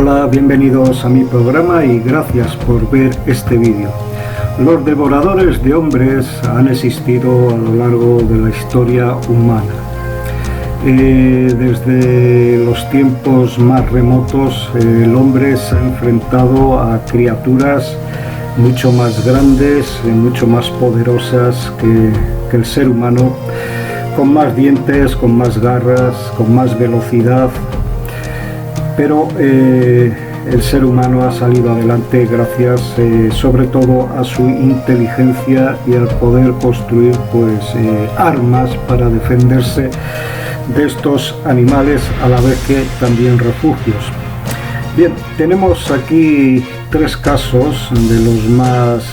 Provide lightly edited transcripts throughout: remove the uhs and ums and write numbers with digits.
Hola, bienvenidos a mi programa y gracias por ver este vídeo. Los devoradores de hombres han existido a lo largo de la historia humana. Desde los tiempos más remotos, el hombre se ha enfrentado a criaturas mucho más grandes, mucho más poderosas que el ser humano, con más dientes, con más garras, con más velocidad, pero el ser humano ha salido adelante gracias sobre todo a su inteligencia y al poder construir armas para defenderse de estos animales, a la vez que también refugios. Bien, tenemos aquí tres casos de los más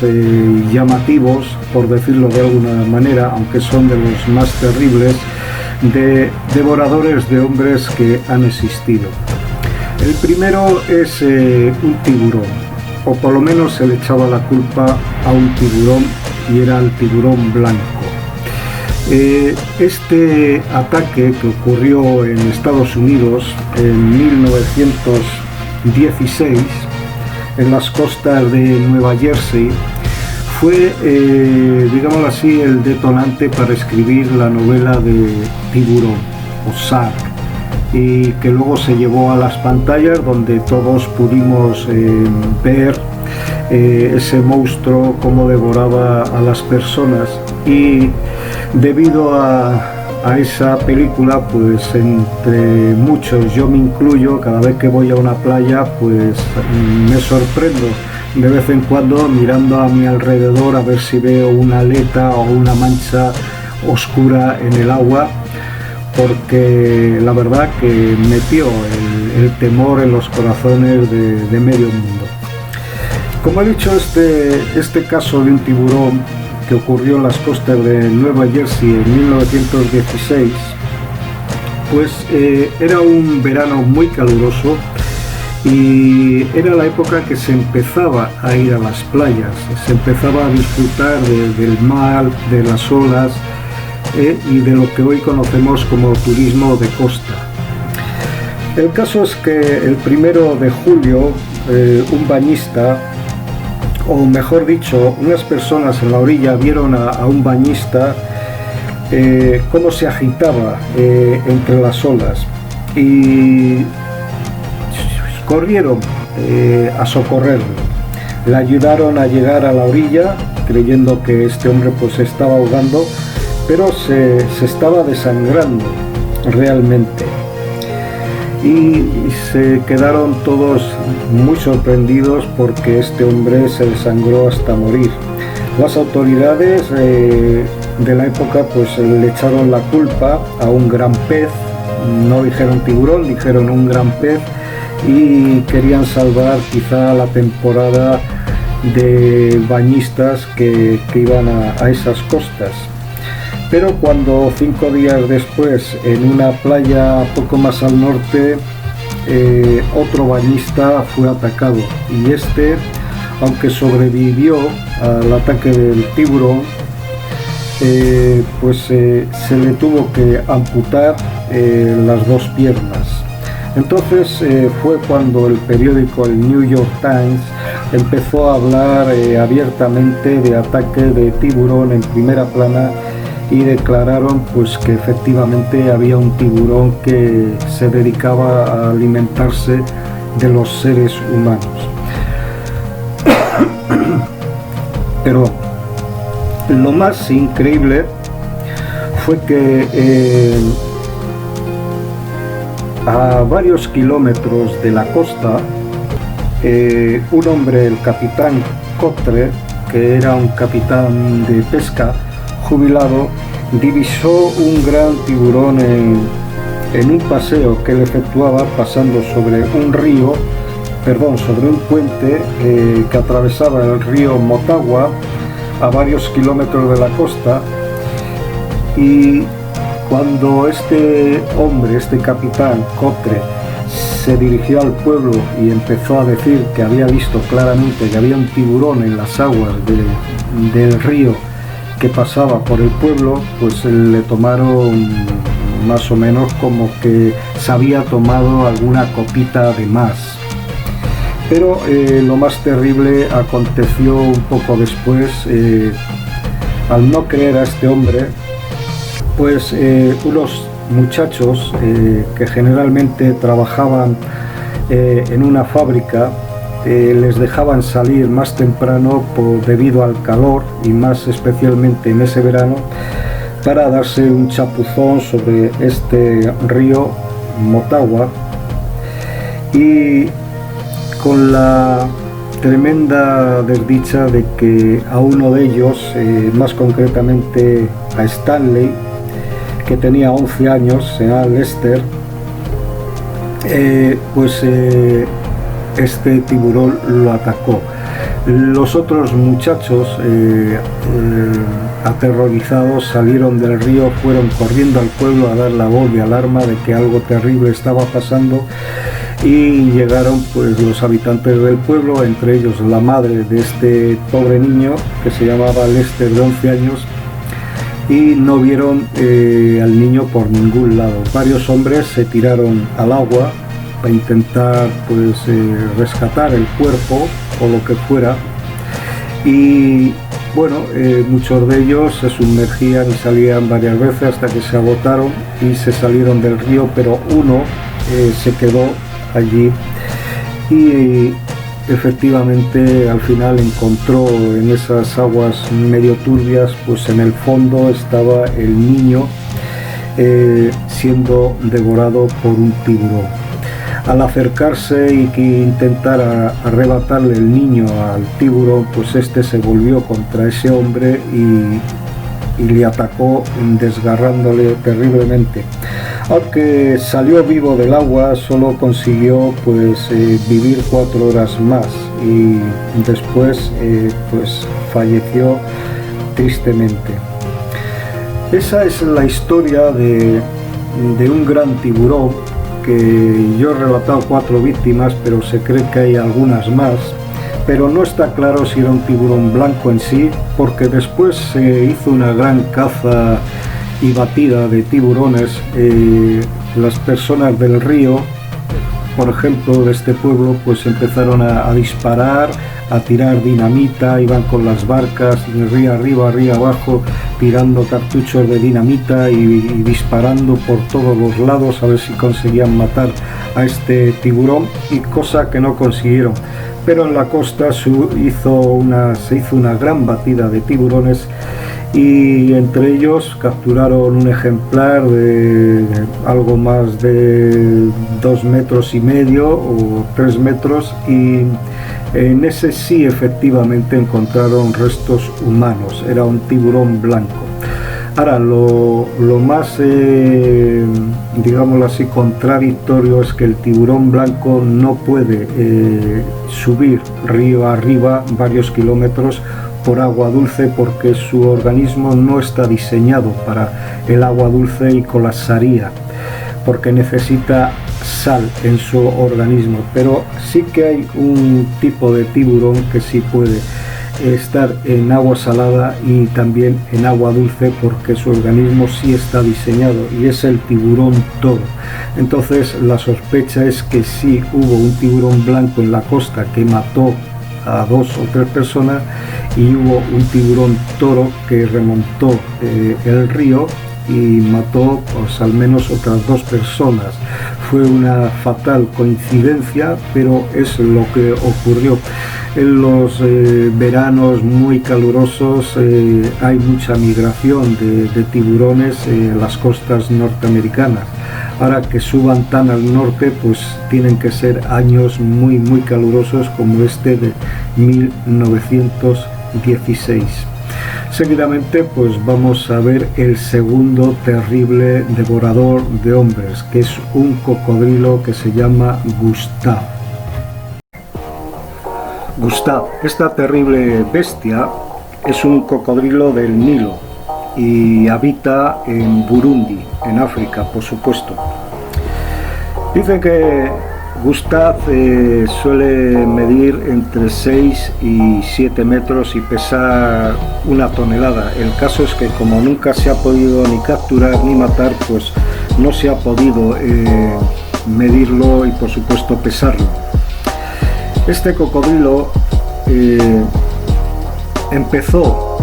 llamativos, por decirlo de alguna manera, aunque son de los más terribles, de devoradores de hombres que han existido. El primero es un tiburón, o por lo menos se le echaba la culpa a un tiburón, y era el tiburón blanco. Este ataque, que ocurrió en Estados Unidos en 1916, en las costas de Nueva Jersey, fue, digámoslo así, el detonante para escribir la novela de Tiburón, o Shark, y que luego se llevó a las pantallas, donde todos pudimos ver ese monstruo cómo devoraba a las personas. Y debido a esa película, pues entre muchos, yo me incluyo, cada vez que voy a una playa, pues me sorprendo de vez en cuando mirando a mi alrededor a ver si veo una aleta o una mancha oscura en el agua, porque la verdad que metió el temor en los corazones de medio mundo. Como he dicho, este caso de un tiburón que ocurrió en las costas de Nueva Jersey en 1916, pues era un verano muy caluroso y era la época que se empezaba a ir a las playas, se empezaba a disfrutar del mar, de las olas, y de lo que hoy conocemos como turismo de costa. El caso es que el 1 de julio un bañista, o mejor dicho, unas personas en la orilla vieron a un bañista cómo se agitaba entre las olas, y corrieron a socorrerlo. Le ayudaron a llegar a la orilla, creyendo que este hombre pues se estaba ahogando, pero se estaba desangrando realmente, y se quedaron todos muy sorprendidos porque este hombre se desangró hasta morir. Las autoridades de la época pues le echaron la culpa a un gran pez, no dijeron tiburón, dijeron un gran pez, y querían salvar quizá la temporada de bañistas que iban a esas costas. Pero cuando 5 días después, en una playa poco más al norte, otro bañista fue atacado, y este, aunque sobrevivió al ataque del tiburón, se le tuvo que amputar las dos piernas. Entonces fue cuando el periódico, el New York Times, empezó a hablar abiertamente de ataque de tiburón en primera plana, y declararon pues que efectivamente había un tiburón que se dedicaba a alimentarse de los seres humanos. Pero lo más increíble fue que a varios kilómetros de la costa, un hombre, el capitán Cotre, que era un capitán de pesca jubilado, divisó un gran tiburón en un paseo que él efectuaba pasando sobre un puente que atravesaba el río Motagua a varios kilómetros de la costa. Y cuando este hombre, este capitán Cotre, se dirigió al pueblo y empezó a decir que había visto claramente que había un tiburón en las aguas del río que pasaba por el pueblo, pues le tomaron más o menos como que se había tomado alguna copita de más. Pero lo más terrible aconteció un poco después. Al no creer a este hombre, pues unos muchachos que generalmente trabajaban en una fábrica, les dejaban salir más temprano debido al calor, y más especialmente en ese verano, para darse un chapuzón sobre este río Motagua, y con la tremenda desdicha de que a uno de ellos, más concretamente a Stanley, que tenía 11 años, a Lester, este tiburón lo atacó. Los otros muchachos, aterrorizados, salieron del río, fueron corriendo al pueblo a dar la voz de alarma de que algo terrible estaba pasando, y llegaron pues los habitantes del pueblo, entre ellos la madre de este pobre niño que se llamaba Lester, de 11 años, y no vieron al niño por ningún lado. Varios hombres se tiraron al agua para intentar pues rescatar el cuerpo o lo que fuera, y bueno, muchos de ellos se sumergían y salían varias veces hasta que se agotaron y se salieron del río, pero uno se quedó allí y efectivamente al final encontró en esas aguas medio turbias, pues en el fondo estaba el niño siendo devorado por un tiburón. Al acercarse y que intentar arrebatarle el niño al tiburón, pues este se volvió contra ese hombre y le atacó, desgarrándole terriblemente. Aunque salió vivo del agua, solo consiguió pues vivir 4 horas más, y después pues falleció tristemente. Esa es la historia de un gran tiburón, que yo he relatado 4 víctimas, pero se cree que hay algunas más, pero no está claro si era un tiburón blanco en sí, porque después se hizo una gran caza y batida de tiburones. Las personas del río, por ejemplo de este pueblo, pues empezaron a disparar, a tirar dinamita, iban con las barcas río arriba, río abajo, tirando cartuchos de dinamita y disparando por todos los lados a ver si conseguían matar a este tiburón, y cosa que no consiguieron. Pero en la costa se hizo una gran batida de tiburones, y entre ellos capturaron un ejemplar de algo más de 2,5 metros o 3 metros, y en ese sí efectivamente encontraron restos humanos. Era un tiburón blanco. Ahora, lo más, digámoslo así, contradictorio es que el tiburón blanco no puede subir río arriba varios kilómetros por agua dulce, porque su organismo no está diseñado para el agua dulce y colapsaría, porque necesita sal en su organismo. Pero sí que hay un tipo de tiburón que sí puede estar en agua salada y también en agua dulce, porque su organismo sí está diseñado, y es el tiburón toro. Entonces la sospecha es que sí hubo un tiburón blanco en la costa que mató a 2 o 3 personas, y hubo un tiburón toro que remontó el río y mató pues al menos otras 2 personas. Fue una fatal coincidencia, pero es lo que ocurrió. En los veranos muy calurosos hay mucha migración de tiburones en las costas norteamericanas. Ahora que suban tan al norte, pues tienen que ser años muy calurosos, como este de 1916. Seguidamente pues vamos a ver el segundo terrible devorador de hombres, que es un cocodrilo que se llama Gustav. Gustav, esta terrible bestia, es un cocodrilo del Nilo y habita en Burundi, en África, por supuesto. Dicen que Gustav suele medir entre 6 y 7 metros y pesar 1 tonelada. El caso es que, como nunca se ha podido ni capturar ni matar, pues no se ha podido medirlo y por supuesto pesarlo. Este cocodrilo empezó,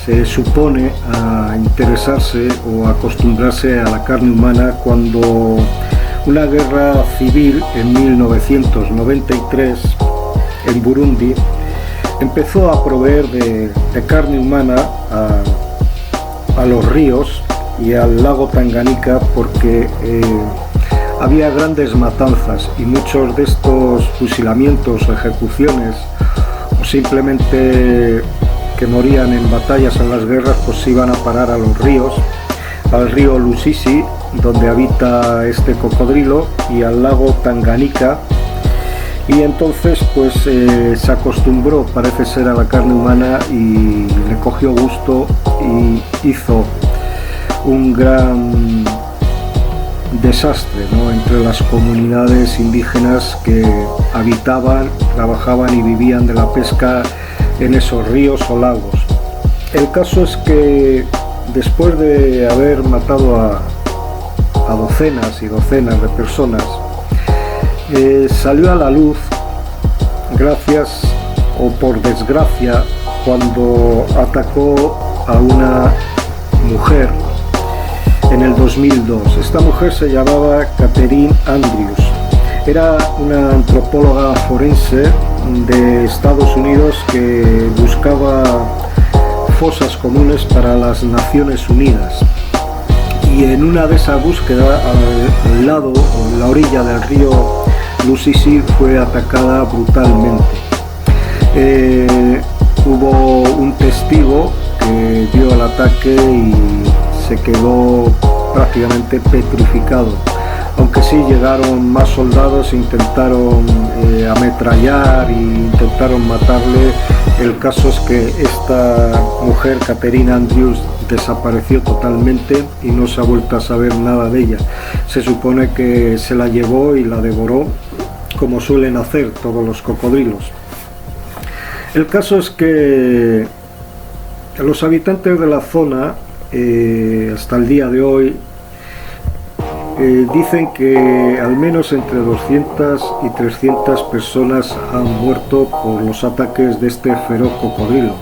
se supone, a interesarse o a acostumbrarse a la carne humana cuando una guerra civil en 1993 en Burundi empezó a proveer de carne humana a los ríos y al lago Tanganica, porque había grandes matanzas y muchos de estos fusilamientos o ejecuciones, o simplemente que morían en batallas en las guerras, pues iban a parar a los ríos, al río Lusisi, donde habita este cocodrilo, y al lago Tanganica. Y entonces pues se acostumbró, parece ser, a la carne humana y le cogió gusto y hizo un gran desastre, ¿no?, entre las comunidades indígenas que habitaban, trabajaban y vivían de la pesca en esos ríos o lagos. El caso es que después de haber matado a docenas y docenas de personas, salió a la luz, gracias o por desgracia, cuando atacó a una mujer en el 2002. Esta mujer se llamaba Catherine Andrews. Era una antropóloga forense de Estados Unidos que buscaba fosas comunes para las Naciones Unidas. Y en una de esas búsquedas, al lado o en la orilla del río Lusisi, fue atacada brutalmente. Hubo un testigo que vio el ataque y se quedó prácticamente petrificado. Aunque sí llegaron más soldados, intentaron ametrallar e intentaron matarle. El caso es que esta mujer, Catherine Andrews, desapareció totalmente y no se ha vuelto a saber nada de ella. Se supone que se la llevó y la devoró, como suelen hacer todos los cocodrilos. El caso es que los habitantes de la zona, hasta el día de hoy, dicen que al menos entre 200 y 300 personas han muerto por los ataques de este feroz cocodrilo,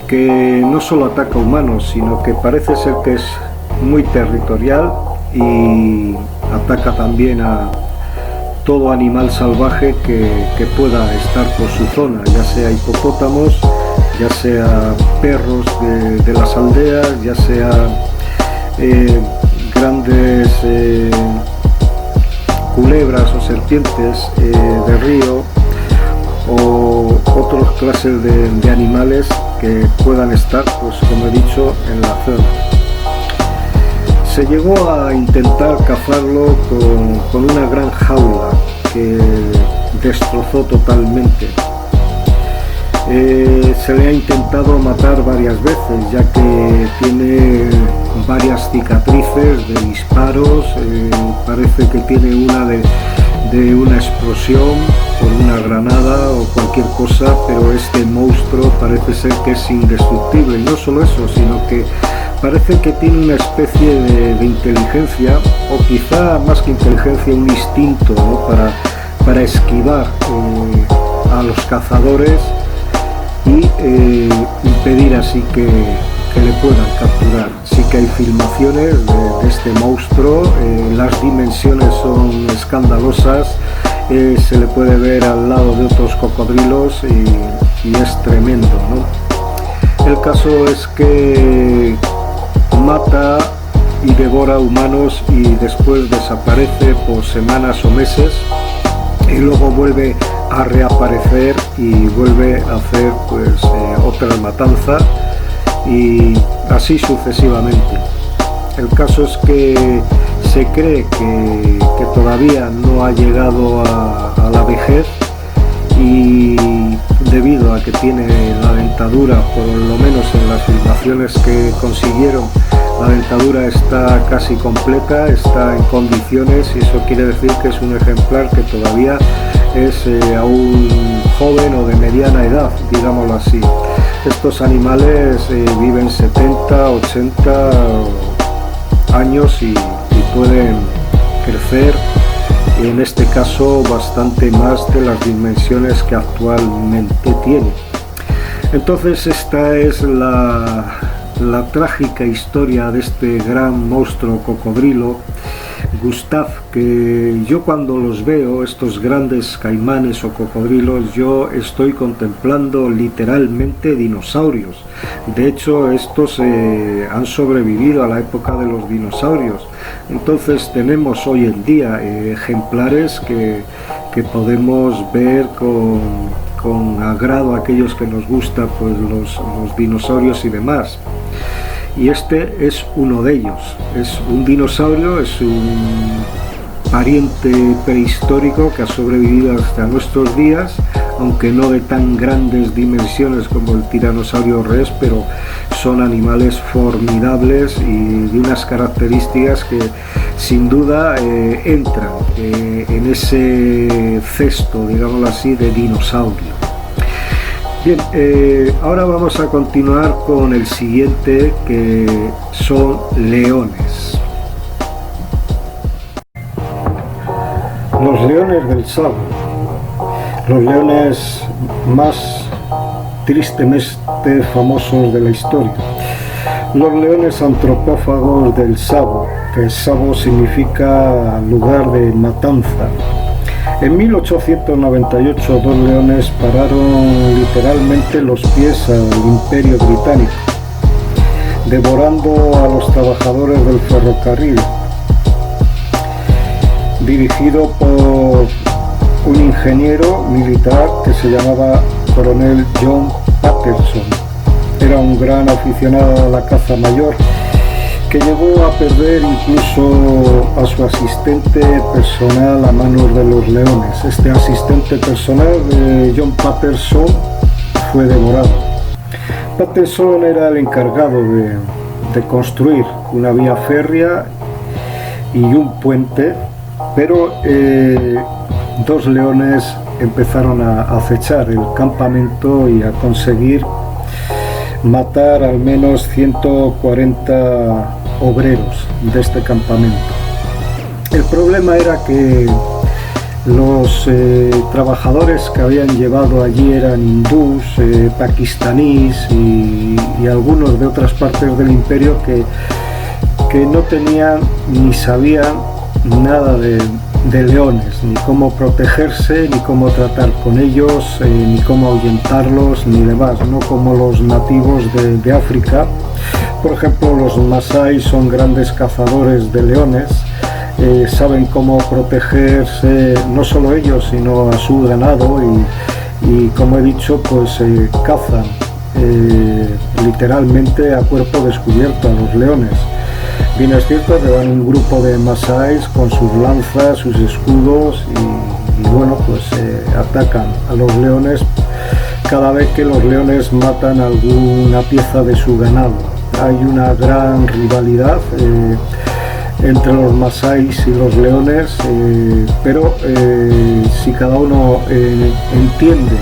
que no solo ataca humanos, sino que parece ser que es muy territorial y ataca también a todo animal salvaje que pueda estar por su zona, ya sea hipopótamos, ya sea perros de las aldeas, ya sea grandes culebras o serpientes de río, o otras clases de animales que puedan estar, pues como he dicho, en la zona. Se llegó a intentar cazarlo con una gran jaula que destrozó totalmente. Se le ha intentado matar varias veces, ya que tiene varias cicatrices de disparos. Parece que tiene una de una explosión por una granada o cualquier cosa, pero este monstruo parece ser que es indestructible. Y no solo eso, sino que parece que tiene una especie de inteligencia, o quizá más que inteligencia, un instinto, ¿no?, para esquivar a los cazadores y impedir así que le puedan capturar. Sí que hay filmaciones de este monstruo, las dimensiones son escandalosas, se le puede ver al lado de otros cocodrilos y es tremendo, ¿no? El caso es que mata y devora humanos y después desaparece por semanas o meses, y luego vuelve a reaparecer y vuelve a hacer pues otra matanza, y así sucesivamente. El caso es que se cree que todavía no ha llegado a la vejez, y debido a que tiene la dentadura, por lo menos en las filmaciones que consiguieron, la dentadura está casi completa, está en condiciones, y eso quiere decir que es un ejemplar que todavía es aún joven o de mediana edad, digámoslo así. Estos animales viven 70, 80 años y pueden crecer en este caso bastante más de las dimensiones que actualmente tiene. Entonces esta es la trágica historia de este gran monstruo cocodrilo, Gustav, que yo cuando los veo, estos grandes caimanes o cocodrilos, yo estoy contemplando literalmente dinosaurios. De hecho, estos han sobrevivido a la época de los dinosaurios. Entonces tenemos hoy en día ejemplares que podemos ver con agrado a aquellos que nos gustan pues, los dinosaurios y demás. Y este es uno de ellos. Es un dinosaurio, es un pariente prehistórico que ha sobrevivido hasta nuestros días, aunque no de tan grandes dimensiones como el tiranosaurio rex, pero son animales formidables y de unas características que sin duda entran en ese cesto, digámoslo así, de dinosaurio. Bien, ahora vamos a continuar con el siguiente, que son leones. Los leones del Tsavo, los leones más tristemente famosos de la historia. Los leones antropófagos del Tsavo, que Tsavo significa lugar de matanza. En 1898 dos leones pararon literalmente los pies al Imperio Británico, devorando a los trabajadores del ferrocarril, dirigido por un ingeniero militar que se llamaba Coronel John Patterson. Era un gran aficionado a la caza mayor, que llegó a perder incluso a su asistente personal a manos de los leones. Este asistente personal de John Patterson fue devorado. Patterson era el encargado de construir una vía férrea y un puente, pero dos leones empezaron a acechar el campamento y a conseguir matar al menos 140 obreros de este campamento. El problema era que los trabajadores que habían llevado allí eran hindús, pakistaníes y algunos de otras partes del imperio que no tenían ni sabían nada de leones, ni cómo protegerse, ni cómo tratar con ellos, ni cómo ahuyentarlos, ni demás, no como los nativos de África. Por ejemplo, los masái son grandes cazadores de leones, saben cómo protegerse, no solo ellos, sino a su ganado y como he dicho, pues cazan literalmente a cuerpo descubierto a los leones. Bien es cierto que van un grupo de masáis con sus lanzas, sus escudos y bueno, pues atacan a los leones cada vez que los leones matan alguna pieza de su ganado. Hay una gran rivalidad entre los masáis y los leones, pero si cada uno entiende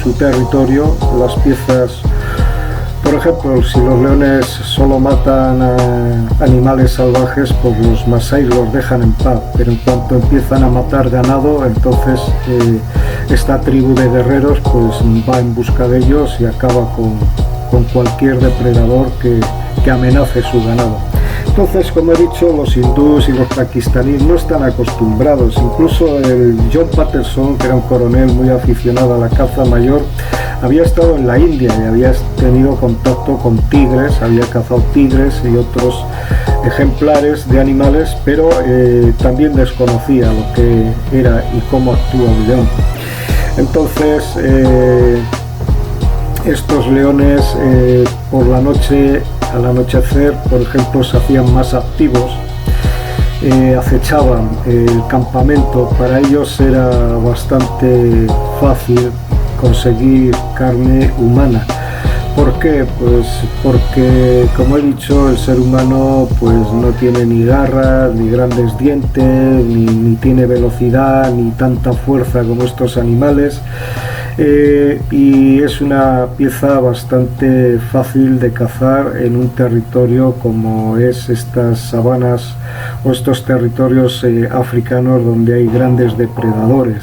su territorio, las piezas. Por ejemplo, si los leones solo matan a animales salvajes, pues los masáis los dejan en paz, pero en cuanto empiezan a matar ganado, entonces esta tribu de guerreros pues va en busca de ellos y acaba con cualquier depredador que amenace su ganado. Entonces, como he dicho, los hindús y los pakistaníes no están acostumbrados. Incluso el John Patterson, que era un coronel muy aficionado a la caza mayor, había estado en la India y había tenido contacto con tigres, había cazado tigres y otros ejemplares de animales, pero también desconocía lo que era y cómo actúa un león. Entonces, estos leones por la noche, al anochecer, por ejemplo, se hacían más activos, acechaban el campamento. Para ellos era bastante fácil conseguir carne humana. ¿Por qué? Pues porque, como he dicho, el ser humano pues no tiene ni garras, ni grandes dientes, ni tiene velocidad, ni tanta fuerza como estos animales. y es una pieza bastante fácil de cazar en un territorio como es estas sabanas o estos territorios africanos donde hay grandes depredadores.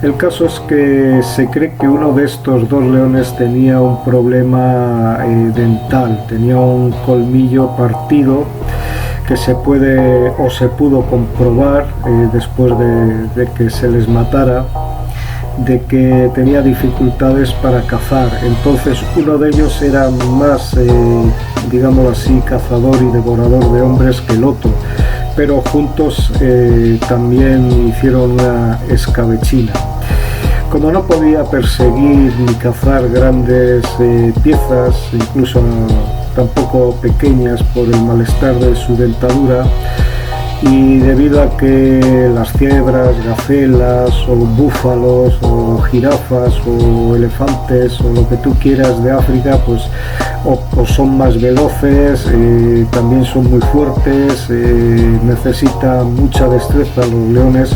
El caso es que se cree que uno de estos dos leones tenía un problema dental, tenía un colmillo partido que se pudo comprobar después de que se les matara, de que tenía dificultades para cazar. Entonces uno de ellos era más, digámoslo así, cazador y devorador de hombres que el otro, pero juntos también hicieron una escabechina. Como no podía perseguir ni cazar grandes piezas, incluso tampoco pequeñas por el malestar de su dentadura, y debido a que las cebras, gacelas o búfalos o jirafas o elefantes o lo que tú quieras de África, pues o son más veloces, también son muy fuertes, necesitan mucha destreza los leones,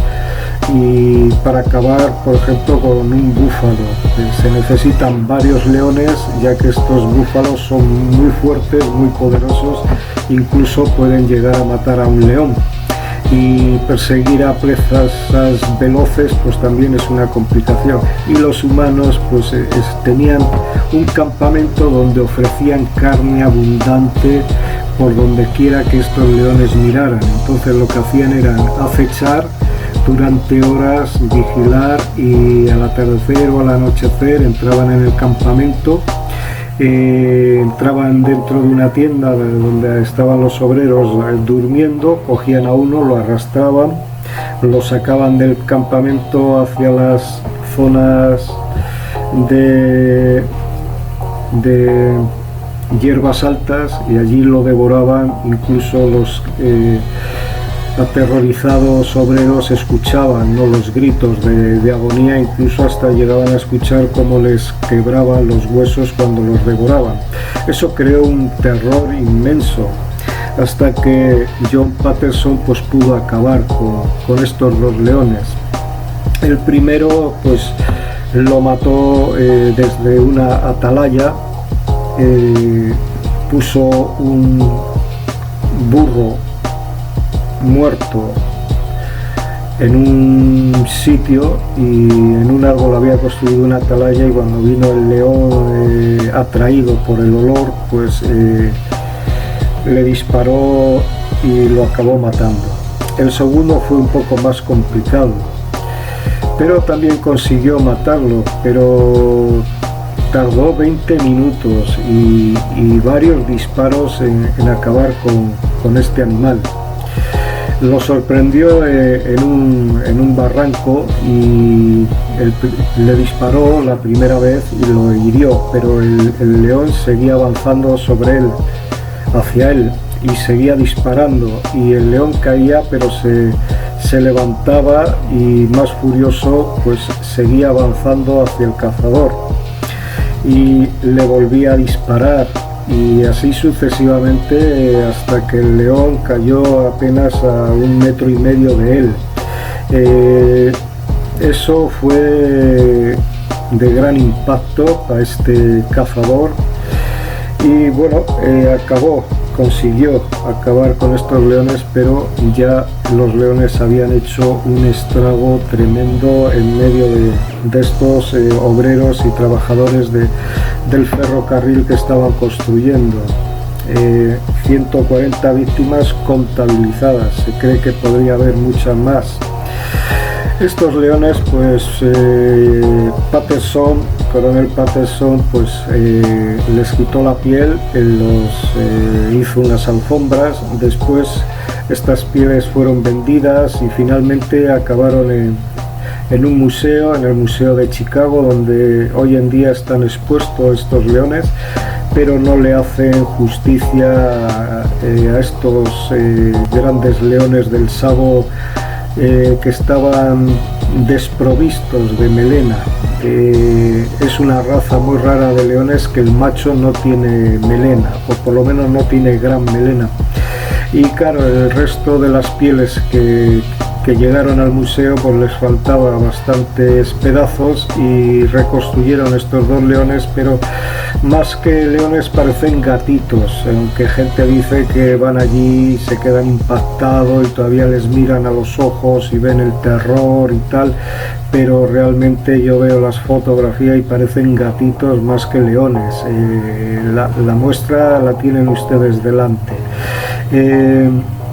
y para acabar, por ejemplo, con un búfalo se necesitan varios leones, ya que estos búfalos son muy fuertes, muy poderosos, incluso pueden llegar a matar a un león. Y perseguir a presas veloces pues también es una complicación, y los humanos pues tenían un campamento donde ofrecían carne abundante por donde quiera que estos leones miraran. Entonces lo que hacían era acechar durante horas, vigilar, y al atardecer o al anochecer entraban en el campamento. Entraban dentro de una tienda donde estaban los obreros durmiendo, cogían a uno, lo arrastraban, lo sacaban del campamento hacia las zonas de hierbas altas, y allí lo devoraban. Incluso los aterrorizados obreros escuchaban, ¿no?, los gritos de agonía, incluso hasta llegaban a escuchar cómo les quebraban los huesos cuando los devoraban. Eso creó un terror inmenso, hasta que John Patterson pues pudo acabar con estos dos leones. El primero pues lo mató desde una atalaya, puso un burro muerto en un sitio, y en un árbol había construido una atalaya, y cuando vino el león atraído por el olor pues le disparó y lo acabó matando. El segundo fue un poco más complicado, pero también consiguió matarlo, pero tardó 20 minutos y varios disparos en acabar con este animal. Lo sorprendió en un barranco, y le disparó la primera vez y lo hirió, pero el león seguía avanzando sobre él, hacia él, y seguía disparando, y el león caía, pero se levantaba, y más furioso pues seguía avanzando hacia el cazador, y le volvía a disparar, y así sucesivamente hasta que el león cayó apenas a 1,5 metros de él. Eso fue de gran impacto a este cazador, y bueno, consiguió acabar con estos leones, pero ya los leones habían hecho un estrago tremendo en medio de estos obreros y trabajadores del ferrocarril que estaban construyendo. 140 víctimas contabilizadas, se cree que podría haber muchas más. Estos leones pues Coronel Patterson pues les quitó la piel, hizo unas alfombras. Después estas pieles fueron vendidas y finalmente acabaron en un museo, en el Museo de Chicago, donde hoy en día están expuestos estos leones, pero no le hacen justicia a estos grandes leones del Savo que estaban desprovistos de melena. Es una raza muy rara de leones que el macho no tiene melena, o por lo menos no tiene gran melena, y claro, el resto de las pieles que que llegaron al museo pues les faltaba bastantes pedazos y reconstruyeron estos dos leones, pero más que leones parecen gatitos, aunque gente dice que van allí y se quedan impactados y todavía les miran a los ojos y ven el terror y tal, pero realmente yo veo las fotografías y parecen gatitos más que leones. La muestra la tienen ustedes delante.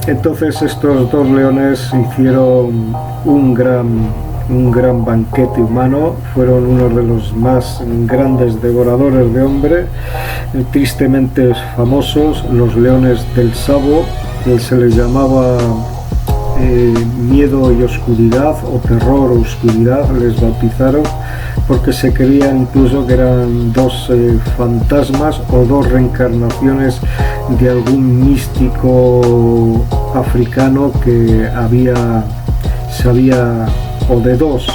Entonces estos dos leones hicieron un gran banquete humano, fueron uno de los más grandes devoradores de hombre, tristemente famosos, los leones del Savo, que se les llamaba miedo y oscuridad, o terror o oscuridad, les bautizaron, porque se creían incluso que eran dos fantasmas o dos reencarnaciones de algún místico africano que o de dos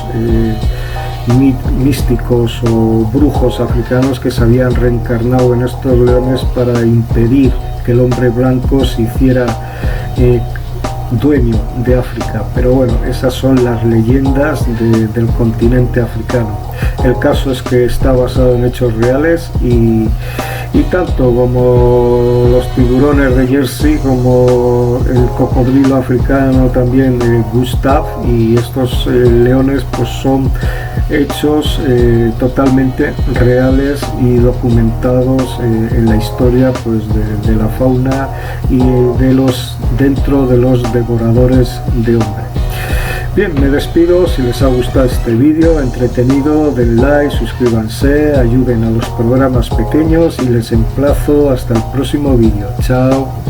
místicos o brujos africanos que se habían reencarnado en estos leones para impedir que el hombre blanco se hiciera dueño de África. Pero bueno, esas son las leyendas del continente africano. El caso es que está basado en hechos reales y tanto como los tiburones de Jersey como el cocodrilo africano también de Gustav y estos leones pues son hechos totalmente reales y documentados en la historia pues de la fauna y dentro de los devoradores de hombre. Bien, me despido. Si les ha gustado este vídeo entretenido, den like, suscríbanse, ayuden a los programas pequeños y les emplazo hasta el próximo vídeo. Chao.